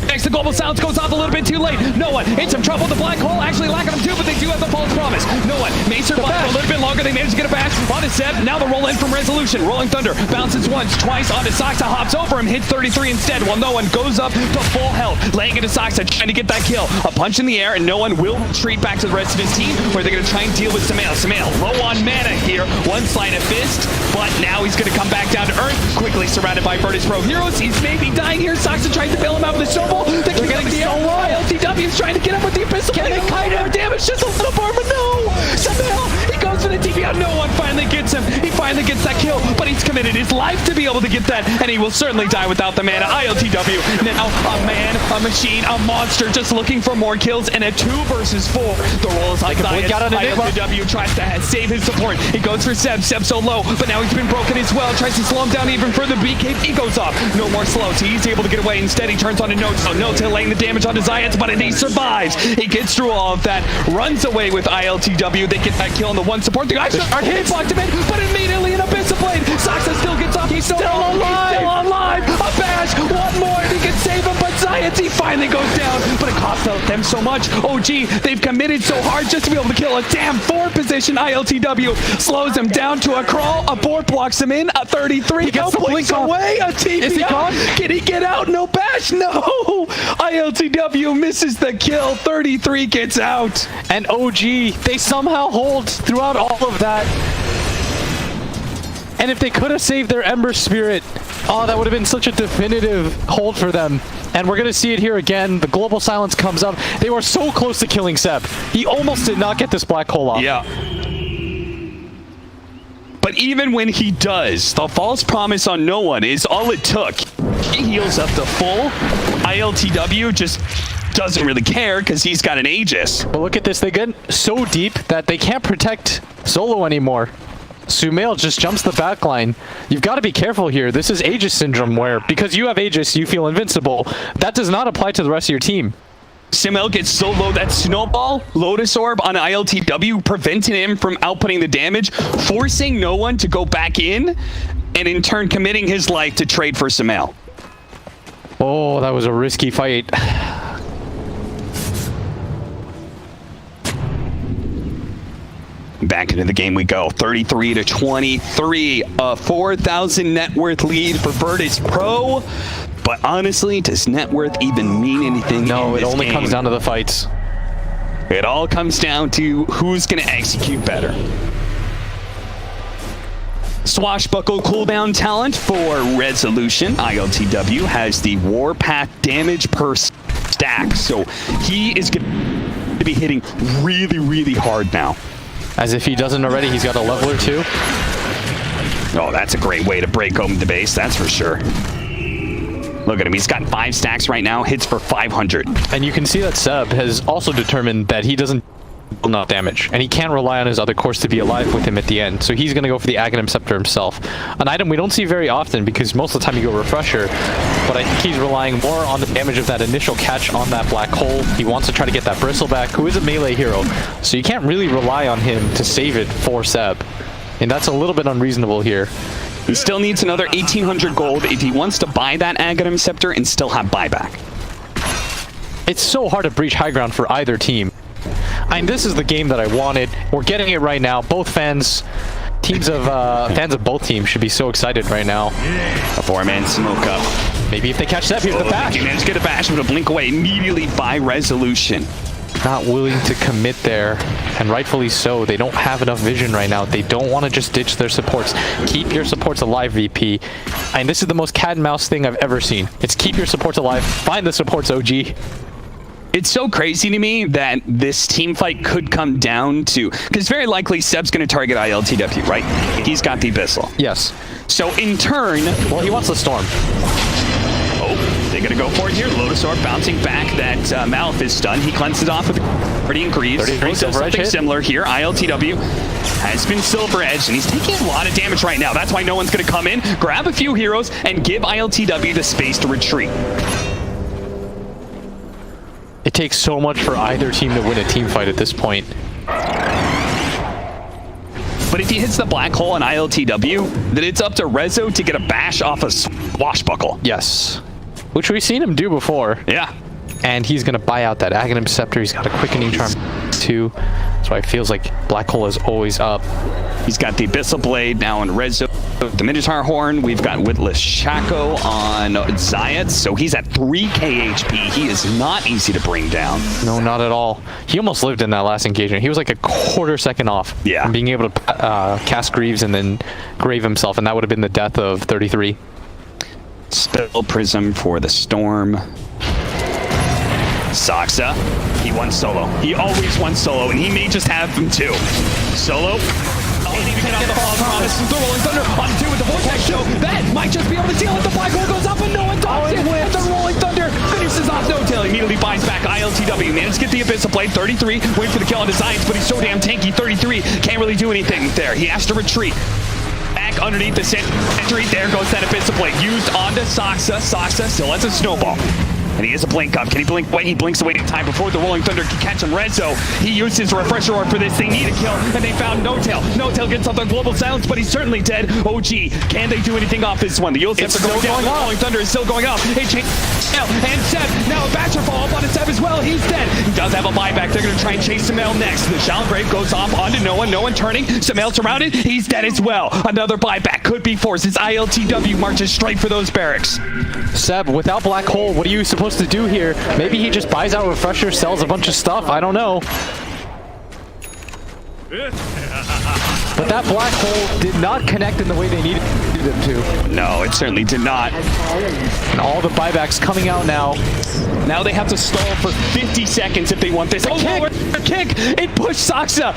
Next, the global silence goes off a little bit too late. No one in some trouble. The black hole actually lacking them too, but they do have the false promise. No one. Mace survives for a little bit longer. They manage to get a bash on his Seb. Now the roll in from Resolution. Rolling Thunder bounces once, twice onto Soxa, hops over him, hits 33 instead. While no one goes up to full health, laying into Soxa, trying to get that kill. A punch in the air, and no one will retreat back to the rest of his team, where they're going to try and deal with Sumail. Sumail low on mana here. One sleight of fist, but now he's going to come back down to earth. Quickly surrounded by VIRTUS Pro heroes. He's maybe dying here. Soxa tries to bail him out with the snowball. They're getting so ILTW is trying to get up with the Abyssal Blade. They kite more damage, just a little more, but no! Somehow he goes for the TP out. No one finally gets him. He finally gets that kill, but he's committed his life to be able to get that, and he will certainly die without the mana. ILTW now a man, a machine, a monster, just looking for more kills, and a 2 versus 4. The roll is on Zion. ILTW tries to save his support. He goes for Seb. Seb's so low, but now he's been broken as well. Tries to slow him down even further. BKB goes off. No more slow, so he's able to get away. Instead, he turns on a Note. So Note laying the damage onto Zion, but he survives. He gets through all of that, runs away with ILTW. They get that kill on the 1 support. The guys are hit, blocked him in, but immediately an Abyssal Blade them so much. OG, they've committed so hard just to be able to kill a damn 4 position. ILTW slows him down to a crawl. A board blocks him in. A 33. He gets the blink away. A TP. Is he gone? Can he get out? No bash. No. ILTW misses the kill. 33 gets out. And OG, they somehow hold throughout all of that. And if they could have saved their Ember Spirit, oh, that would have been such a definitive hold for them. And we're going to see it here again. The global silence comes up. They were so close to killing Seb. He almost did not get this black hole off. Yeah. But even when he does, the false promise on no one is all it took. He heals up to full. ILTW just doesn't really care because he's got an Aegis. But look at this. They get so deep that they can't protect Solo anymore. Sumail just jumps the backline. You've got to be careful here. This is Aegis syndrome where because you have Aegis, you feel invincible. That does not apply to the rest of your team. Sumail gets so low that Snowball, Lotus Orb on ILTW, preventing him from outputting the damage, forcing no one to go back in, and in turn committing his life to trade for Sumail. Oh, that was a risky fight. Back into the game we go. 33 to 23. A 4,000 net worth lead for Virtus Pro. But honestly, does net worth even mean anything? No, in it this only game? comes down to the fights. It all comes down to who's going to execute better. Swashbuckle cooldown talent for Resolution. ILTW has the Warpath damage per stack. So he is going to be hitting really, really hard now. As if he doesn't already, he's got a leveler too. Oh, that's a great way to break open the base, that's for sure. Look at him, he's got 5 stacks right now, hits for 500. And you can see that Seb has also determined that he doesn't deal enough damage, and he can't rely on his other cores to be alive with him at the end. So he's going to go for the Aghanim Scepter himself. An item we don't see very often because most of the time you go Refresher, but I think he's relying more on the damage of that initial catch on that black hole. He wants to try to get that Bristleback, who is a melee hero, so you can't really rely on him to save it for Seb. And that's a little bit unreasonable here. He still needs another 1,800 gold if he wants to buy that Aghanim Scepter and still have buyback. It's so hard to breach high ground for either team. I mean, this is the game that I wanted. We're getting it right now. Both fans of both teams should be so excited right now. A 4-man smoke up. Maybe if they catch Seb, here's the bash. He managed to get a bash, but a blink away immediately by Resolution. Not willing to commit there, and rightfully so. They don't have enough vision right now. They don't want to just ditch their supports. Keep your supports alive, VP. And this is the most cat and mouse thing I've ever seen. It's keep your supports alive. Find the supports, OG. It's so crazy to me that this team fight could come down to, because very likely Seb's going to target ILTW, right? He's got the Abyssal. Yes. So in turn, Well, he wants the Storm. oh, they're going to go for it here. Lotus Orb bouncing back that Malphite stun. He cleanses off with Pretty and Greaves. 33 Also Silver Edge something hit. similar here. ILTW has been Silver Edge, and he's taking a lot of damage right now. That's why no one's going to come in, grab a few heroes, and give ILTW the space to retreat. It takes so much for either team to win a team fight at this point. But if he hits the black hole on ILTW, then it's up to Rezo to get a bash off a Swashbuckle. Yes. Which we've seen him do before. Yeah. And he's going to buy out that Aghanim Scepter. He's got a quickening charm too. That's why it feels like black hole is always up. He's got the Abyssal Blade now on Rezo. The Minotaur Horn, we've got Witless Shaco on Zayat, so he's at 3k HP. He is not easy to bring down. No, not at all. He almost lived in that last engagement. He was like a quarter second off from being able to cast Greaves and then grave himself, and that would have been the death of 33. Spell Prism for the Storm. Saksa, he won solo. He always won solo, and he may just have them too. Solo. Oh, and he can get the false promise. The Rolling Thunder on 2 with the Vortex show. That might just be able to deal with the black hole goes up, and no one talks it. And the Rolling Thunder finishes off no tail. Immediately buys back ILTW. Managed to get the Abyssal Blade. 33. Wait for the kill on his eyes, but he's so damn tanky. 33 can't really do anything there. He has to retreat. Back underneath the sentry. There goes that Abyssal Blade. Used onto Saksa. Saksa still has a snowball. And he is a blink up. Can he blink away? He blinks away in time before the Rolling Thunder can catch him. Rezo, he used his refresher orb for this. They need a kill, and they found No-Tail. No-Tail gets off the global silence, but he's certainly dead. OG, can they do anything off this one? The Yules are going down. The Rolling Thunder is still going up. It changed. And Seb, now a Basher fall up on Seb as well. He's dead. He does have a buyback. They're going to try and chase Samel next. The Shallow Grave goes off onto no one turning. Samel surrounded. He's dead as well. Another buyback could be forced as ILTW marches straight for those barracks. Seb, without Black Hole, what are you supposed to do here? Maybe he just buys out Refresher, sells a bunch of stuff. I don't know. But that Black Hole did not connect in the way they needed them to. No, it certainly did not. And all the buybacks coming out now. Now they have to stall for 50 seconds if they want this. Kick! It pushed Saksa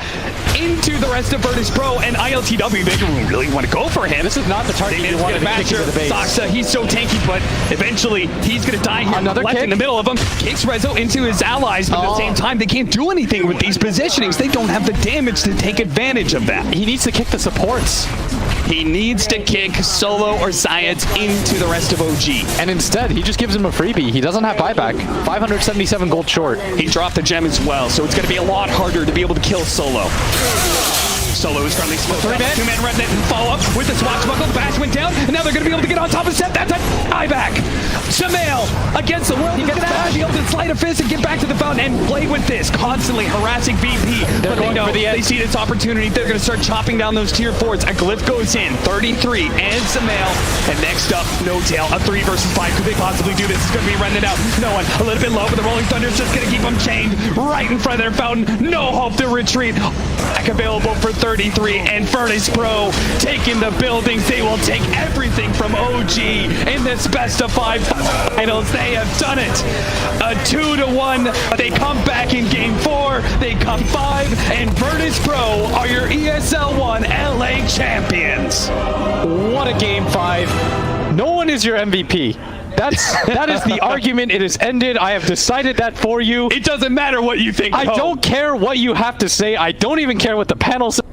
into the rest of Virtus Pro, and ILTW, they don't really want to go for him. This is not the target you want to kick into the base. Saksa, he's so tanky, but eventually he's going to die here. Another left kick in the middle of him. Kicks Rezo into his allies, but at the same time, they can't do anything with these positionings. They don't have the damage to take advantage of that. He needs to kick the supports. He needs to kick Solo or Zayat into the rest of OG. And instead, he just gives him a freebie. He doesn't have buyback. 577 gold short. He dropped the gem as well, so it's going to be a lot harder to be able to kill Solo. Solo is currently split. Two-man remnant follow up with the swashbuckle. The bash went down, and now they're going to be able to get on top of Seth. That's a buyback. Samael against the world. He's going to be able to slide a fist and get back to the fountain and play with this, constantly harassing VP. But they know they see this opportunity. They're going to start chopping down those tier 4s. A glyph goes in, 33, and Samael. And next up, No-Tail, a 3 versus 5. Could they possibly do this? It's going to be rented out. No one, a little bit low, but the Rolling Thunder is just going to keep them chained right in front of their fountain. No hope to retreat. Back available for 33, and Virtus Pro taking the buildings. They will take everything from OG in this best of 5 finals. They have done it. A 2-1. They come back in game 4. They come 5, and Virtus Pro are your ESL 1 LA champions. What a game 5. No one is your MVP. That is the argument. It is ended. I have decided that for you. It doesn't matter what you think. I don't care what you have to say. I don't even care what the panel says.